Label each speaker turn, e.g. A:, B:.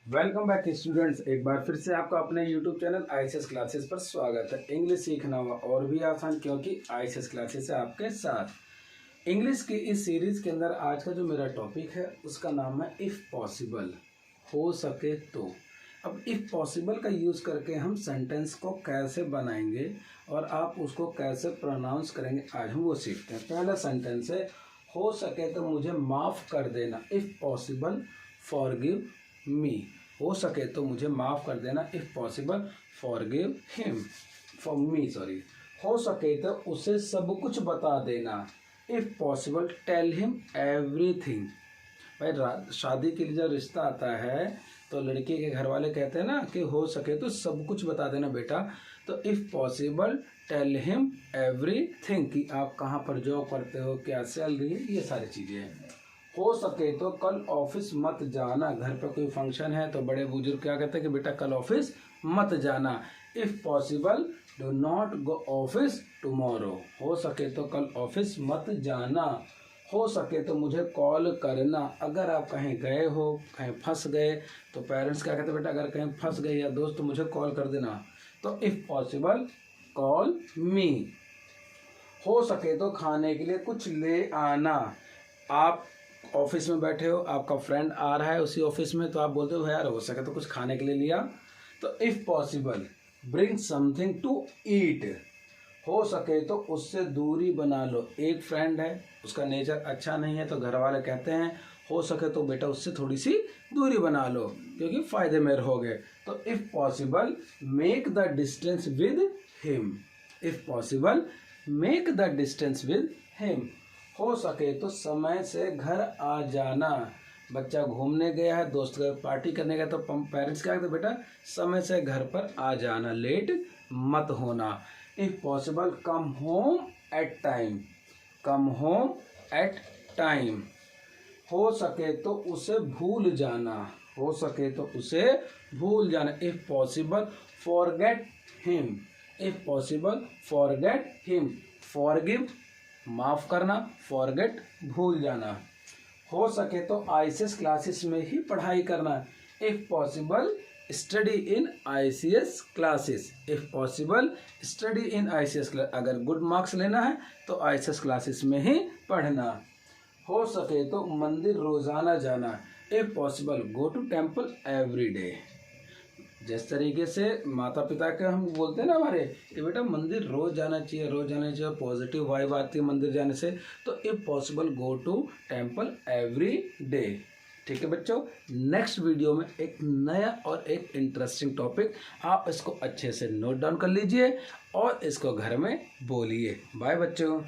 A: Welcome back students. एक बार फिर से आपका अपने यूट्यूब चैनल आईसीएस क्लासेस पर स्वागत है। इंग्लिश सीखना हुआ और भी आसान, क्योंकि आईसीएस क्लासेस है आपके साथ। इंग्लिश की इस सीरीज के अंदर आज का जो मेरा टॉपिक है उसका नाम है इफ़ पॉसिबल, हो सके तो। अब इफ़ पॉसिबल का यूज़ करके हम सेंटेंस को कैसे बनाएंगे और आप उसको कैसे प्रोनाउंस करेंगे, आज हम वो सीखते हैं। पहला सेंटेंस है, हो सके तो मुझे माफ़ कर देना। If possible forgive me. हो सके तो मुझे माफ़ कर देना। If possible forgive him, for me sorry. हो सके तो उसे सब कुछ बता देना। If possible tell him everything. भाई शादी के लिए जब रिश्ता आता है तो लड़की के घर वाले कहते हैं ना कि हो सके तो सब कुछ बता देना बेटा। तो if possible tell him everything, कि आप कहाँ पर जॉब करते हो, क्या सैलरी है, ये सारी चीज़ें हैं। हो सके तो कल ऑफिस मत जाना। घर पे कोई फंक्शन है तो बड़े बुजुर्ग क्या कहते हैं कि बेटा कल ऑफिस मत जाना। If possible do not go office tomorrow. हो सके तो कल ऑफिस मत जाना। हो सके तो मुझे कॉल करना। अगर आप कहीं गए हो, कहीं फंस गए, तो पेरेंट्स क्या कहते हैं बेटा अगर कहीं फंस गए या दोस्त, तो मुझे कॉल कर देना। तो इफ़ पॉसिबल कॉल मी। हो सके तो खाने के लिए कुछ ले आना। आप ऑफिस में बैठे हो, आपका फ्रेंड आ रहा है उसी ऑफिस में, तो आप बोलते हो यार हो सके तो कुछ खाने के लिए लिया। तो if possible bring something to eat. हो सके तो उससे दूरी बना लो। एक फ्रेंड है, उसका नेचर अच्छा नहीं है, तो घर वाले कहते हैं हो सके तो बेटा उससे थोड़ी सी दूरी बना लो, क्योंकि फ़ायदे में रहोगे। तो if possible make the distance with him. If possible make the distance with him. हो सके तो समय से घर आ जाना। बच्चा घूमने गया है, दोस्त का पार्टी करने गया, तो पेरेंट्स क्या कहते हैं बेटा समय से घर पर आ जाना, लेट मत होना। If possible come home at time. Come home at time. हो सके तो उसे भूल जाना। हो सके तो उसे भूल जाना। If possible forget him. If possible forget him. Forgive माफ़ करना, फॉरगेट भूल जाना। हो सके तो आईसीएस क्लासेस में ही पढ़ाई करना। If possible study in ICS classes. If possible study in ICS class. अगर गुड मार्क्स लेना है तो आईसीएस क्लासेस में ही पढ़ना। हो सके तो मंदिर रोज़ाना जाना। If possible go to temple every day. जिस तरीके से माता पिता के हम बोलते हैं ना हमारे कि बेटा मंदिर रोज़ जाना चाहिए, रोज़ जाना चाहिए, पॉजिटिव वाइब आती है मंदिर जाने से। तो if possible go to temple every day. ठीक है बच्चों, नेक्स्ट वीडियो में एक नया और एक इंटरेस्टिंग टॉपिक, आप इसको अच्छे से नोट डाउन कर लीजिए और इसको घर में बोलिए। बाय बच्चों।